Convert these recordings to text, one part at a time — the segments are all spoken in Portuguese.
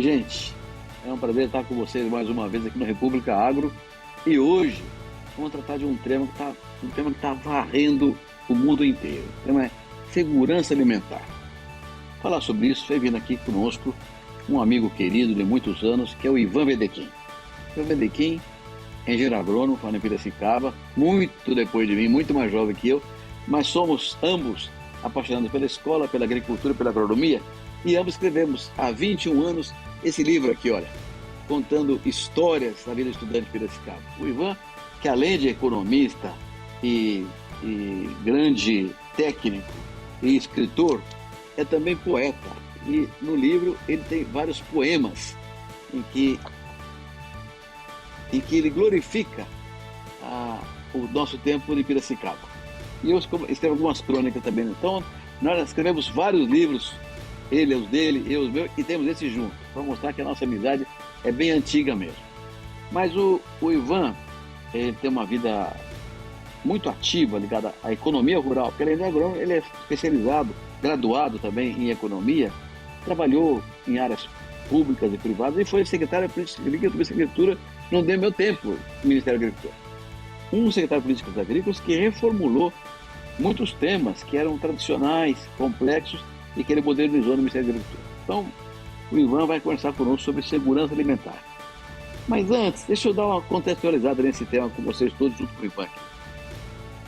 dia, gente. É um prazer estar com vocês mais uma vez aqui no República Agro. E hoje vamos tratar de um tema que está varrendo o mundo inteiro. O tema é segurança alimentar. Falar sobre isso, vai vindo aqui conosco um amigo querido de muitos anos, que é o Ivan Vedequim. O Ivan Vedequim é engenheiro agrônomo, lá em Piracicaba, muito depois de mim, muito mais jovem que eu, mas somos ambos apaixonados pela escola, pela agricultura, pela agronomia, e ambos escrevemos há 21 anos esse livro aqui, olha, contando histórias da vida estudante de Piracicaba. O Ivan, que além de economista e grande técnico e escritor, é também poeta. E no livro ele tem vários poemas em que ele glorifica o nosso tempo de Piracicaba. E eu escrevo algumas crônicas também. Então, nós escrevemos vários livros, ele é os dele, eu os meus, e temos esse junto, para mostrar que a nossa amizade é bem antiga mesmo. Mas o Ivan, ele tem uma vida muito ativa, ligada à economia rural, porque ele é agrônomo, ele é especializado, graduado também em economia, trabalhou em áreas públicas e privadas e foi secretário de Políticas Agrícolas e Agricultura no meu tempo no Ministério da Agricultura. Um secretário de Políticas Agrícolas que reformulou muitos temas que eram tradicionais, complexos e que ele modernizou no Ministério da Agricultura. Então, o Ivan vai conversar conosco sobre segurança alimentar. Mas antes, deixa eu dar uma contextualizada nesse tema com vocês todos junto com o Ivan aqui.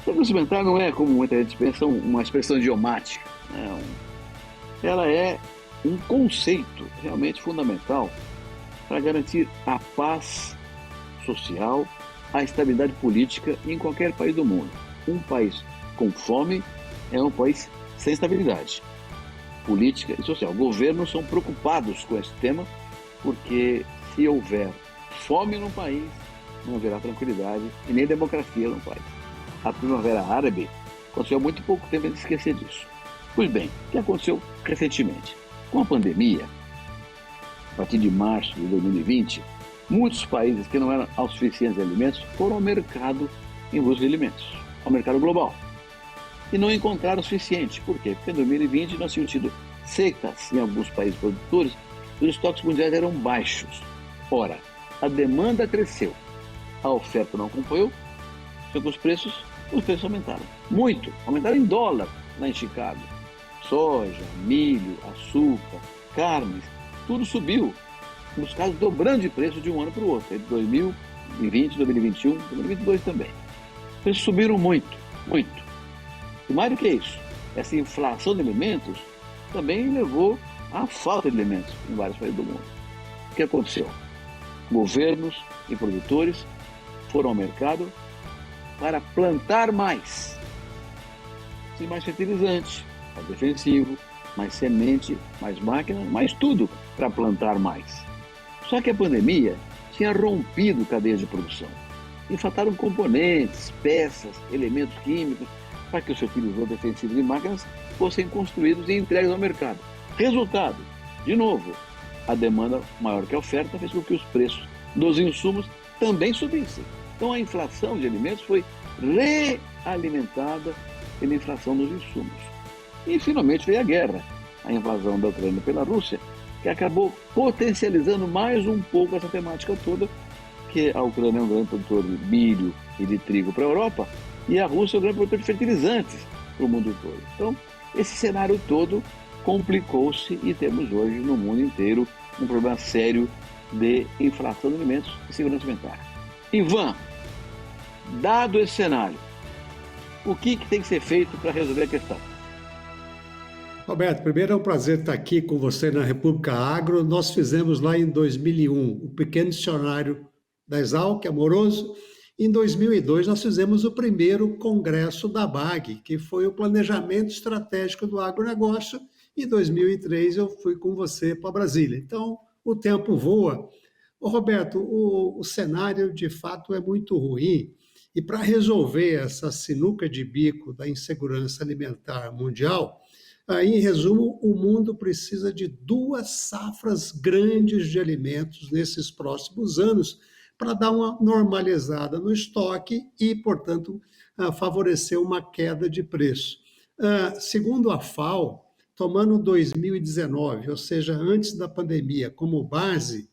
Segurança alimentar não é, como muita gente pensa, uma expressão idiomática, né? Ela é um conceito realmente fundamental para garantir a paz social, a estabilidade política em qualquer país do mundo. Um país com fome é um país sem estabilidade política e social. Governos são preocupados com esse tema, porque se houver fome no país, não haverá tranquilidade e nem democracia no país. A Primavera Árabe aconteceu há muito pouco tempo, a gente esquecer disso. Pois bem, o que aconteceu recentemente? Com a pandemia, a partir de março de 2020, muitos países que não eram autossuficientes em alimentos foram ao mercado em busca de alimentos, ao mercado global. E não encontraram o suficiente. Por quê? Porque em 2020 nós tínhamos tido secas em alguns países produtores e os estoques mundiais eram baixos. Ora, a demanda cresceu, a oferta não acompanhou, só que os preços aumentaram. Muito, aumentaram em dólar lá em Chicago. Soja, milho, açúcar, carnes, tudo subiu. Nos casos dobrando de preço de um ano para o outro, entre 2020, 2021, 2022 também. Os preços subiram muito, muito. E mais do que isso, essa inflação de alimentos também levou à falta de alimentos em vários países do mundo. O que aconteceu? Governos e produtores foram ao mercado para plantar mais. Sim, mais fertilizante, mais defensivo, mais semente, mais máquina, mais tudo para plantar mais. Só que a pandemia tinha rompido cadeias de produção e faltaram componentes, peças, elementos químicos para que os fertilizantes defensivos e máquinas fossem construídos e entregues ao mercado. Resultado, de novo, a demanda maior que a oferta fez com que os preços dos insumos também subissem. Então a inflação de alimentos foi realimentada pela inflação dos insumos. E finalmente veio a guerra, a invasão da Ucrânia pela Rússia, que acabou potencializando mais um pouco essa temática toda, que a Ucrânia é um grande produtor de milho e de trigo para a Europa, e a Rússia é um grande produtor de fertilizantes para o mundo todo. Então, esse cenário todo complicou-se e temos hoje no mundo inteiro um problema sério de inflação de alimentos e segurança alimentar. Ivan, dado esse cenário, o que tem que ser feito para resolver a questão? Roberto, primeiro é um prazer estar aqui com você na República Agro. Nós fizemos lá em 2001 o pequeno dicionário da Exalc, amoroso. Em 2002 nós fizemos o primeiro congresso da BAG, que foi o planejamento estratégico do agronegócio. Em 2003 eu fui com você para Brasília. Então o tempo voa. Ô, Roberto, o cenário de fato é muito ruim. E para resolver essa sinuca de bico da insegurança alimentar mundial, em resumo, o mundo precisa de 2 safras grandes de alimentos nesses próximos anos para dar uma normalizada no estoque e, portanto, favorecer uma queda de preço. Segundo a FAO, tomando 2019, ou seja, antes da pandemia, como base,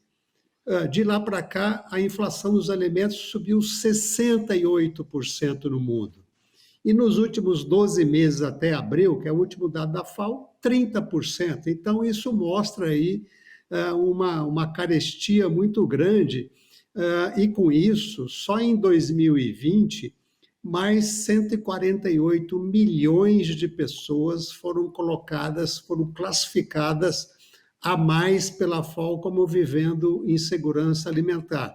de lá para cá, a inflação dos alimentos subiu 68% no mundo. E nos últimos 12 meses até abril, que é o último dado da FAO, 30%. Então, isso mostra aí uma carestia muito grande. E com isso, só em 2020, mais 148 milhões de pessoas foram colocadas, foram classificadas a mais pela FAO como vivendo insegurança alimentar.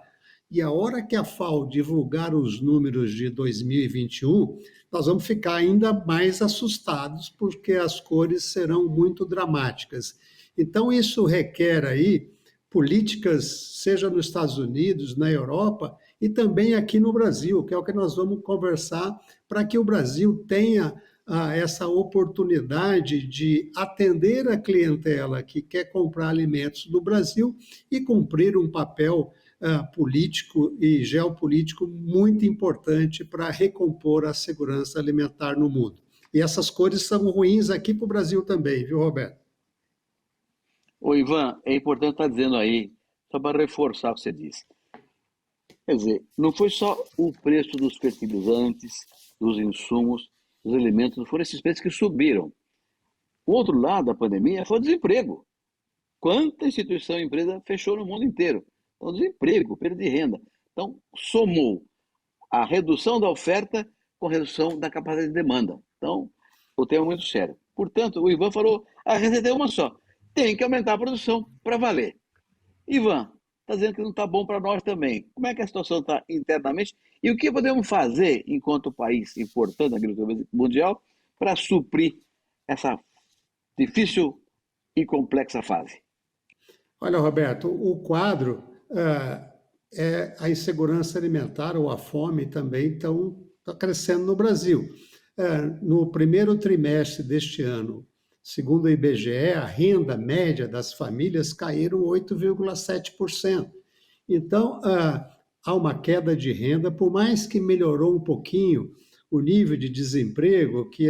E a hora que a FAO divulgar os números de 2021, nós vamos ficar ainda mais assustados, porque as cores serão muito dramáticas. Então, isso requer aí políticas, seja nos Estados Unidos, na Europa e também aqui no Brasil, que é o que nós vamos conversar, para que o Brasil tenha essa oportunidade de atender a clientela que quer comprar alimentos do Brasil e cumprir um papel político e geopolítico muito importante para recompor a segurança alimentar no mundo. E essas cores são ruins aqui para o Brasil também, viu, Roberto? Ô, Ivan, é importante estar dizendo aí, só para reforçar o que você disse. Quer dizer, não foi só o preço dos fertilizantes, dos insumos, dos alimentos, não foram esses preços que subiram. O outro lado da pandemia foi o desemprego. Quanta instituição e empresa fechou no mundo inteiro? Então, desemprego, perda de renda. Então, somou a redução da oferta com a redução da capacidade de demanda. Então, o tema é muito sério. Portanto, o Ivan falou, a receita é uma só. Tem que aumentar a produção para valer. Ivan, está dizendo que não está bom para nós também. Como é que a situação está internamente? E o que podemos fazer, enquanto país importante na agricultura mundial, para suprir essa difícil e complexa fase? Olha, Roberto, o quadro é a insegurança alimentar ou a fome também está crescendo no Brasil. No primeiro trimestre deste ano, segundo o IBGE, a renda média das famílias caíram 8,7%. Então, há uma queda de renda, por mais que melhorou um pouquinho o nível de desemprego, que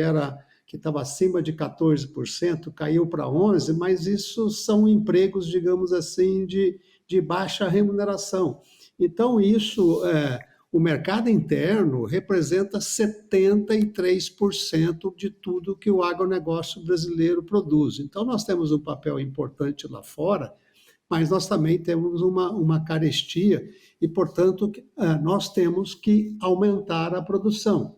estava acima de 14%, caiu para 11%, mas isso são empregos, digamos assim, de baixa remuneração. Então, o mercado interno representa 73% de tudo que o agronegócio brasileiro produz. Então, nós temos um papel importante lá fora, mas nós também temos uma carestia e, portanto, nós temos que aumentar a produção.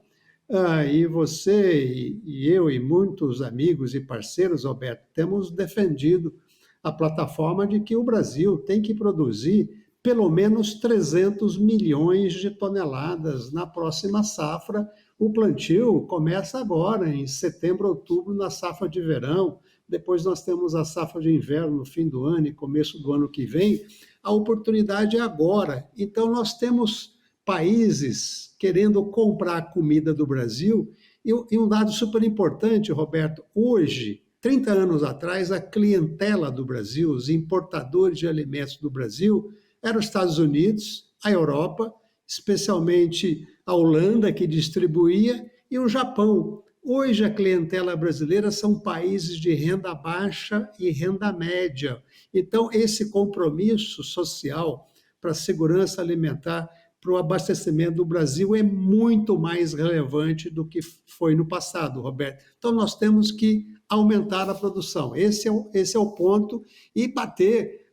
E você e eu e muitos amigos e parceiros, Roberto, temos defendido a plataforma de que o Brasil tem que produzir pelo menos 300 milhões de toneladas na próxima safra. O plantio começa agora, em setembro, outubro, na safra de verão. Depois nós temos a safra de inverno no fim do ano e começo do ano que vem. A oportunidade é agora. Então, nós temos países querendo comprar a comida do Brasil. E um dado super importante, Roberto, hoje, 30 anos atrás, a clientela do Brasil, os importadores de alimentos do Brasil, eram os Estados Unidos, a Europa, especialmente a Holanda, que distribuía, e o Japão. Hoje, a clientela brasileira são países de renda baixa e renda média. Então, esse compromisso social para a segurança alimentar, para o abastecimento do Brasil é muito mais relevante do que foi no passado, Roberto. Então, nós temos que aumentar a produção. Esse é o ponto e bater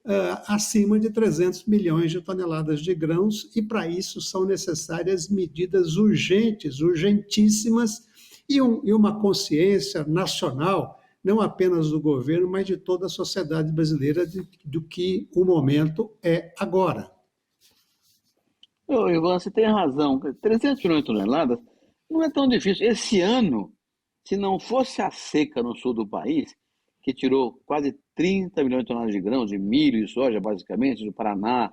acima de 300 milhões de toneladas de grãos, e para isso são necessárias medidas urgentes, urgentíssimas, e uma consciência nacional, não apenas do governo, mas de toda a sociedade brasileira, do que o momento é agora. Ivan, você tem razão. 300 milhões de toneladas não é tão difícil. Esse ano, se não fosse a seca no sul do país, que tirou quase 30 milhões de toneladas de grãos, de milho e soja, basicamente, do Paraná,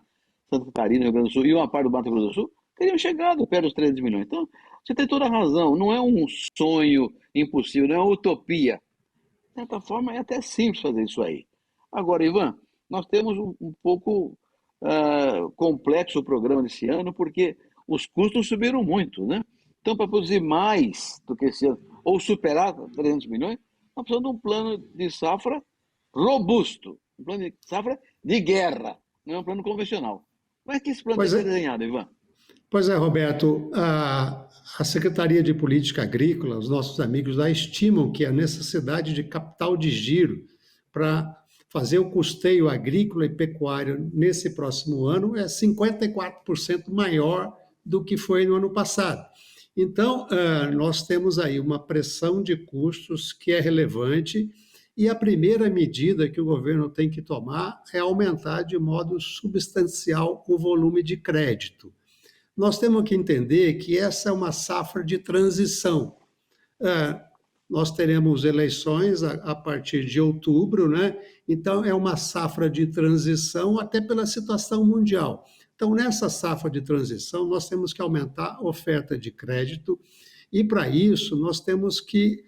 Santa Catarina, Rio Grande do Sul e uma parte do Mato Grosso do Sul, teriam chegado perto dos 300 milhões. Então, você tem toda a razão. Não é um sonho impossível, não é uma utopia. De certa forma, é até simples fazer isso aí. Agora, Ivan, nós temos um pouco complexo o programa desse ano, porque os custos subiram muito, né? Então, para produzir mais do que esse ano, ou superar 300 milhões, Nós precisamos de um plano de safra robusto, um plano de safra de guerra, não é um plano convencional. Como é que esse plano tem Pois que ser é, desenhado, Ivan? pois é, Roberto, a Secretaria de Política Agrícola, os nossos amigos lá estimam que a necessidade de capital de giro para fazer o custeio agrícola e pecuário nesse próximo ano é 54% maior do que foi no ano passado. Então, nós temos aí uma pressão de custos que é relevante e a primeira medida que o governo tem que tomar é aumentar de modo substancial o volume de crédito. Nós temos que entender que essa é uma safra de transição. É, nós teremos eleições a partir de outubro, né? Então, é uma safra de transição até pela situação mundial. Então, nessa safra de transição, nós temos que aumentar a oferta de crédito e, para isso, nós temos que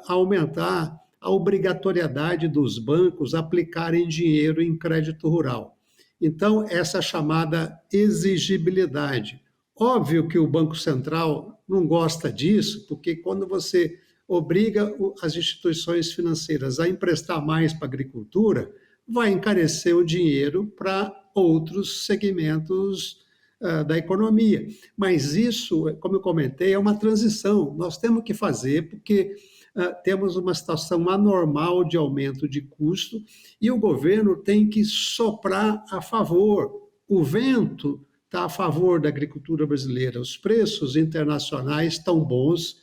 aumentar a obrigatoriedade dos bancos aplicarem dinheiro em crédito rural. Então, essa chamada exigibilidade. Óbvio que o Banco Central não gosta disso, porque quando você obriga as instituições financeiras a emprestar mais para a agricultura, vai encarecer o dinheiro para outros segmentos da economia. Mas isso, como eu comentei, é uma transição. Nós temos que fazer porque temos uma situação anormal de aumento de custo e o governo tem que soprar a favor. O vento está a favor da agricultura brasileira. Os preços internacionais estão bons,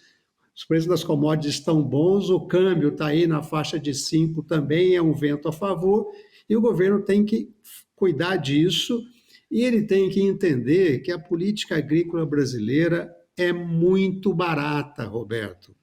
os preços das commodities estão bons, o câmbio está aí na faixa de 5 também, é um vento a favor, e o governo tem que cuidar disso, e ele tem que entender que a política agrícola brasileira é muito barata, Roberto.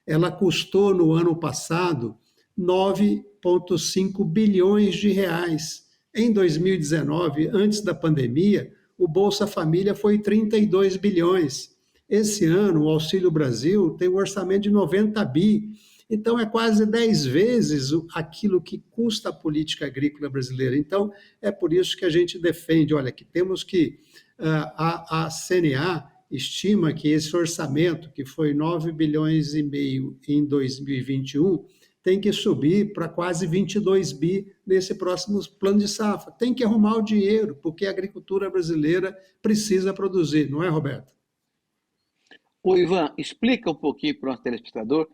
Ela custou no ano passado 9,5 bilhões de reais. Em 2019, antes da pandemia, o Bolsa Família foi 32 bilhões. Esse ano, o Auxílio Brasil tem um orçamento de 90 bi. Então, é quase 10 vezes aquilo que custa a política agrícola brasileira. Então, é por isso que a gente defende, olha, que temos que, a CNA estima que esse orçamento, que foi 9 bilhões e meio em 2021, tem que subir para quase 22 bi nesse próximo plano de safra. Tem que arrumar o dinheiro, porque a agricultura brasileira precisa produzir, não é, Roberto? Ô, Ivan, explica um pouquinho para o nosso telespectador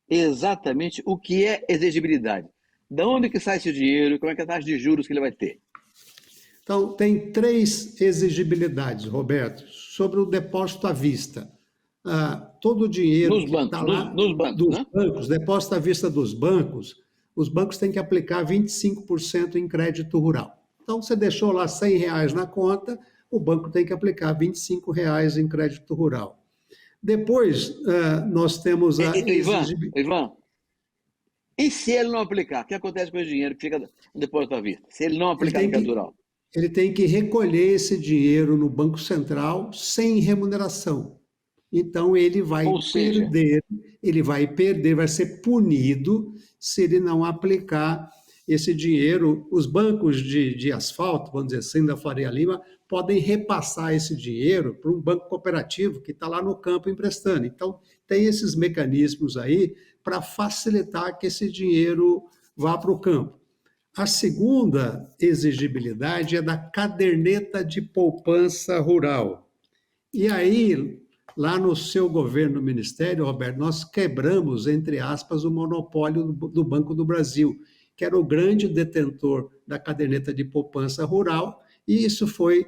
exatamente o que é exigibilidade. Da onde que sai esse dinheiro? Como é que é a taxa de juros que ele vai ter? Então, tem três exigibilidades, Roberto, sobre o depósito à vista. Todo o dinheiro Nos que bancos, está lá nos bancos, dos né? bancos, depósito à vista dos bancos, os bancos têm que aplicar 25% em crédito rural. Então, você deixou lá R$ 100 na conta, o banco tem que aplicar R$ 25 em crédito rural. Depois, nós temos a Ivan, exigibilidade. Ivan, e se ele não aplicar? O que acontece com esse dinheiro que fica no depósito à vista? Se ele não Ele aplicar no tem crédito que, rural? ele tem que recolher esse dinheiro no Banco Central sem remuneração. Então Ou seja, ele vai perder, vai ser punido se ele não aplicar esse dinheiro. Os bancos de asfalto, vamos dizer assim, da Faria Lima, podem repassar esse dinheiro para um banco cooperativo que está lá no campo emprestando. Então, tem esses mecanismos aí para facilitar que esse dinheiro vá para o campo. A segunda exigibilidade é da caderneta de poupança rural. E aí, lá no seu governo, no Ministério, Roberto, nós quebramos, entre aspas, o monopólio do Banco do Brasil, que era o grande detentor da caderneta de poupança rural, e isso foi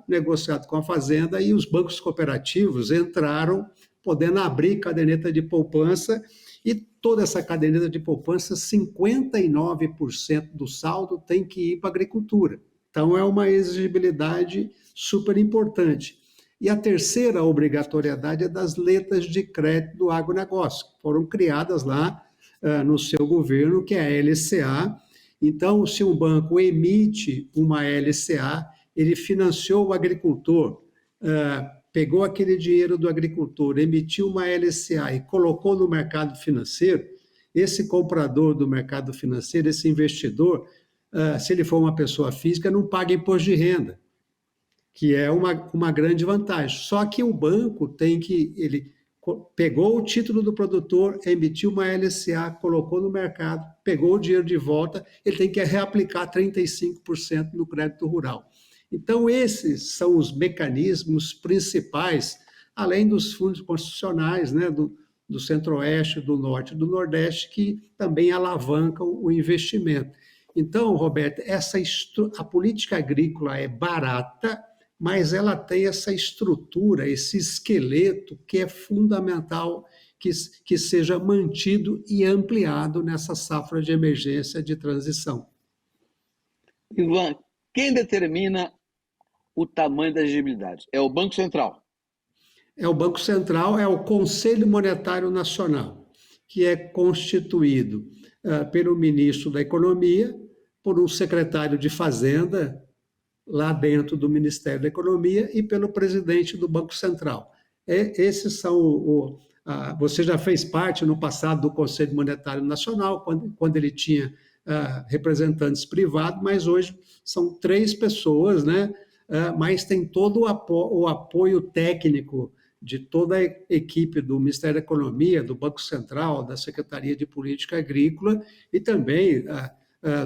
negociado com a Fazenda, e os bancos cooperativos entraram, podendo abrir caderneta de poupança, e toda essa caderneta de poupança, 59% do saldo tem que ir para a agricultura. Então, é uma exigibilidade super importante. E a terceira obrigatoriedade é das letras de crédito do agronegócio, que foram criadas lá no seu governo, que é a LCA. Então, se um banco emite uma LCA, ele financiou o agricultor, pegou aquele dinheiro do agricultor, emitiu uma LCA e colocou no mercado financeiro, esse comprador do mercado financeiro, esse investidor, se ele for uma pessoa física, não paga imposto de renda, que é uma grande vantagem. Só que o banco tem que, ele pegou o título do produtor, emitiu uma LCA, colocou no mercado, pegou o dinheiro de volta, ele tem que reaplicar 35% no crédito rural. Então, esses são os mecanismos principais, além dos fundos constitucionais, né, do Centro-Oeste, do Norte e do Nordeste, que também alavancam o investimento. Então, Roberto, a política agrícola é barata, mas ela tem essa estrutura, esse esqueleto que é fundamental que seja mantido e ampliado nessa safra de emergência de transição. Ivan, quem determina o tamanho da exigibilidade? É o Banco Central. É o Banco Central, é o Conselho Monetário Nacional, que é constituído pelo ministro da Economia, por um secretário de Fazenda, lá dentro do Ministério da Economia, e pelo presidente do Banco Central. Esses são você já fez parte no passado do Conselho Monetário Nacional, quando ele tinha representantes privados, mas hoje são 3 pessoas, né? Mas tem todo o apoio técnico de toda a equipe do Ministério da Economia, do Banco Central, da Secretaria de Política Agrícola e também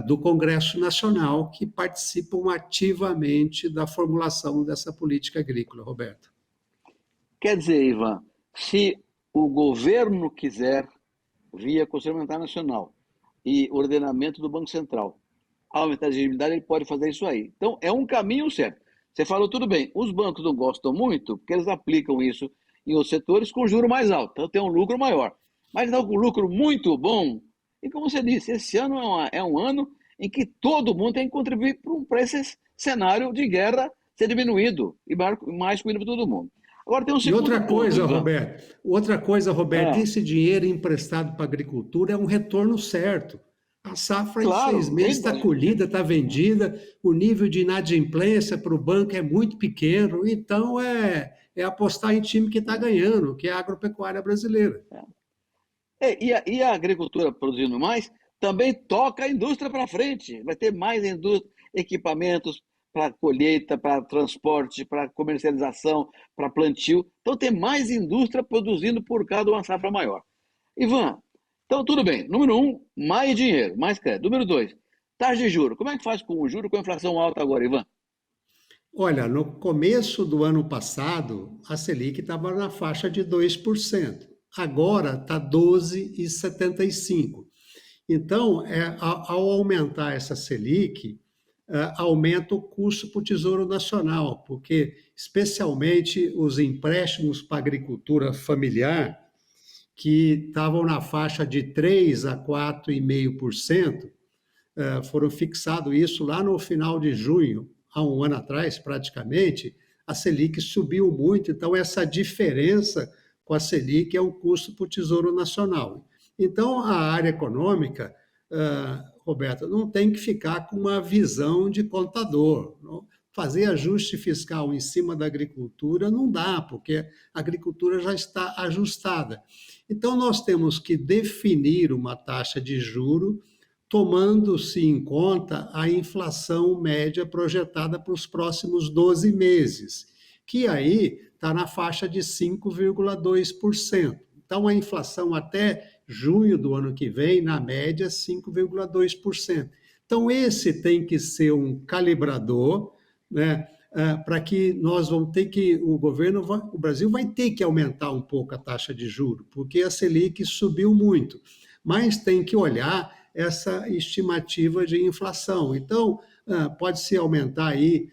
do Congresso Nacional, que participam ativamente da formulação dessa política agrícola, Roberto. Quer dizer, Ivan, se o governo quiser, via Conselho Monetário Nacional e ordenamento do Banco Central, aumentar a exigibilidade, ele pode fazer isso aí. Então, é um caminho certo. Você falou tudo bem, os bancos não gostam muito, porque eles aplicam isso em outros setores com juro mais alto, então tem um lucro maior. Mas não com lucro muito bom. E como você disse, esse ano é um ano em que todo mundo tem que contribuir para esse cenário de guerra ser diminuído e mais comida para todo mundo. Agora tem um segundo outra coisa, ponto, Roberto, esse dinheiro emprestado para a agricultura é um retorno certo. A safra claro, em 6 meses está colhida, está vendida, o nível de inadimplência para o banco é muito pequeno, então é apostar em time que está ganhando, que é a agropecuária brasileira. E a agricultura produzindo mais também toca a indústria para frente. Vai ter mais equipamentos para colheita, para transporte, para comercialização, para plantio. Então tem mais indústria produzindo por causa de uma safra maior. Ivan, então tudo bem. Número 1, mais dinheiro, mais crédito. Número 2, taxa de juros. Como é que faz com o juro com a inflação alta agora, Ivan? Olha, no começo do ano passado, a Selic estava na faixa de 2%. Agora está 12,75%. Então, ao aumentar essa Selic, aumenta o custo para o Tesouro Nacional, porque especialmente os empréstimos para a agricultura familiar, que estavam na faixa de 3 a 4,5%, foram fixados isso lá no final de junho, há um ano atrás praticamente, a Selic subiu muito, então essa diferença com a Selic é um custo para o Tesouro Nacional. Então, a área econômica, Roberto, não tem que ficar com uma visão de contador. Não? Fazer ajuste fiscal em cima da agricultura não dá, porque a agricultura já está ajustada. Então, nós temos que definir uma taxa de juro tomando-se em conta a inflação média projetada para os próximos 12 meses, que aí está na faixa de 5,2%. Então, a inflação até junho do ano que vem, na média, 5,2%. Então, esse tem que ser um calibrador, né, para que nós vamos ter que, o Brasil vai ter que aumentar um pouco a taxa de juros, porque a Selic subiu muito, mas tem que olhar essa estimativa de inflação. Então, pode-se aumentar aí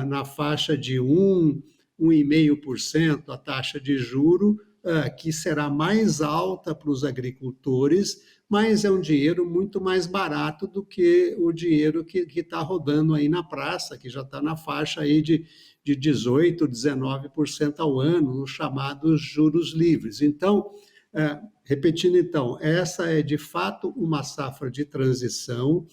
na faixa de 1,5% a taxa de juro, que será mais alta para os agricultores, mas é um dinheiro muito mais barato do que o dinheiro que está rodando aí na praça, que já está na faixa aí de 18%, 19% ao ano, os chamados juros livres. Então, repetindo então, essa é de fato uma safra de transição,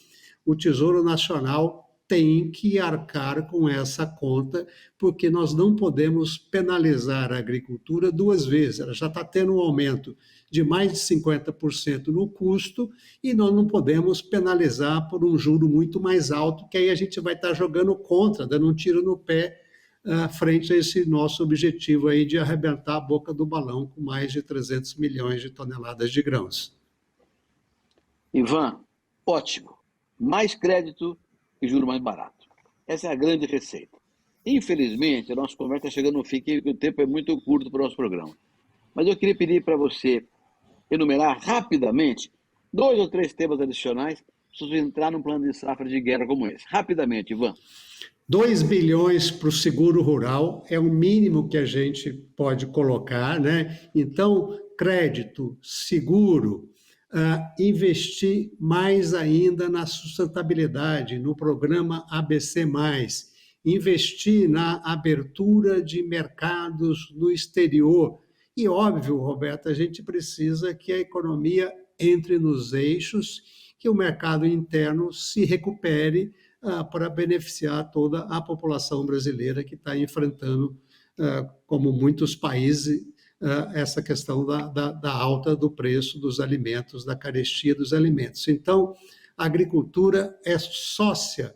o Tesouro Nacional tem que arcar com essa conta, porque nós não podemos penalizar a agricultura 2 vezes. Ela já está tendo um aumento de mais de 50% no custo e nós não podemos penalizar por um juro muito mais alto, que aí a gente vai estar jogando contra, dando um tiro no pé frente a esse nosso objetivo aí de arrebentar a boca do balão com mais de 300 milhões de toneladas de grãos. Ivan, ótimo. Mais crédito e juro mais barato. Essa é a grande receita. Infelizmente, a nossa conversa está chegando no fim, que o tempo é muito curto para o nosso programa. Mas eu queria pedir para você enumerar rapidamente 2 ou 3 temas adicionais para você entrar num plano de safra de guerra como esse. Rapidamente, Ivan. 2 bilhões para o seguro rural é o mínimo que a gente pode colocar, né? Então, crédito, seguro, investir mais ainda na sustentabilidade, no programa ABC+, investir na abertura de mercados no exterior. E óbvio, Roberto, a gente precisa que a economia entre nos eixos, que o mercado interno se recupere para beneficiar toda a população brasileira que está enfrentando, como muitos países, essa questão da alta do preço dos alimentos, da carestia dos alimentos. Então, a agricultura é sócia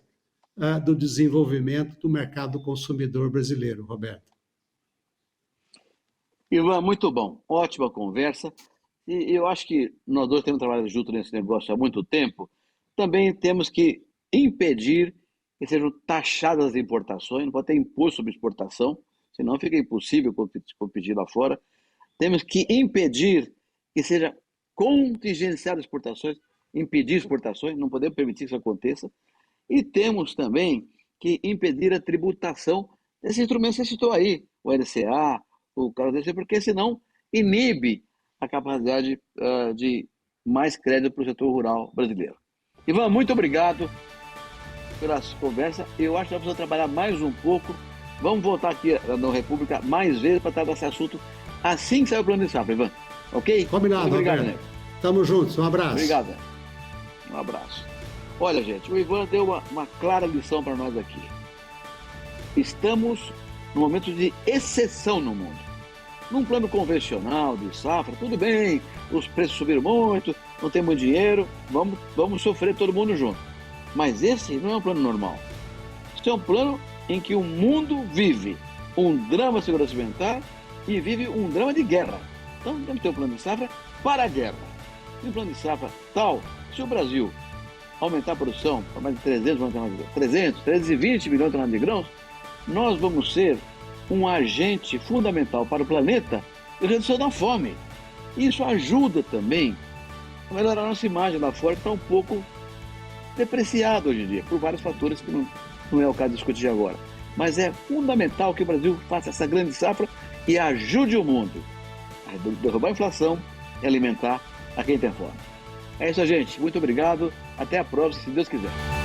do desenvolvimento do mercado consumidor brasileiro, Roberto. Ivan, muito bom. Ótima conversa. E eu acho que nós dois temos trabalhado juntos nesse negócio há muito tempo. Também temos que impedir que sejam taxadas as importações, não pode ter imposto sobre exportação, senão fica impossível competir lá fora. Temos que impedir que seja contingenciado exportações, impedir exportações, não podemos permitir que isso aconteça. E temos também que impedir a tributação desses instrumentos que você citou aí, o LCA, o CARDC, porque senão inibe a capacidade de mais crédito para o setor rural brasileiro. Ivan, muito obrigado pela conversa. Eu acho que nós precisamos trabalhar mais um pouco. Vamos voltar aqui na República mais vezes para tratar desse assunto assim que sair o plano de safra, Ivan. Ok? Combinado, muito obrigado, Roberto. Tamo juntos, um abraço. Obrigado. Um abraço. Olha, gente, o Ivan deu uma clara lição para nós aqui. Estamos num momento de exceção no mundo. Num plano convencional de safra, tudo bem, os preços subiram muito, não tem muito dinheiro, vamos sofrer todo mundo junto. Mas esse não é um plano normal. Esse é um plano em que o mundo vive um drama de segurança alimentar e vive um drama de guerra. Então temos que ter um plano de safra para a guerra. E um plano de safra tal, se o Brasil aumentar a produção para mais de 320 milhões de toneladas de grãos, nós vamos ser um agente fundamental para o planeta de redução da fome. Isso ajuda também a melhorar a nossa imagem lá fora, que está um pouco depreciada hoje em dia, por vários fatores que não é o caso de discutir agora. Mas é fundamental que o Brasil faça essa grande safra e ajude o mundo a derrubar a inflação e alimentar a quem tem fome. É isso, gente. Muito obrigado. Até a próxima, se Deus quiser.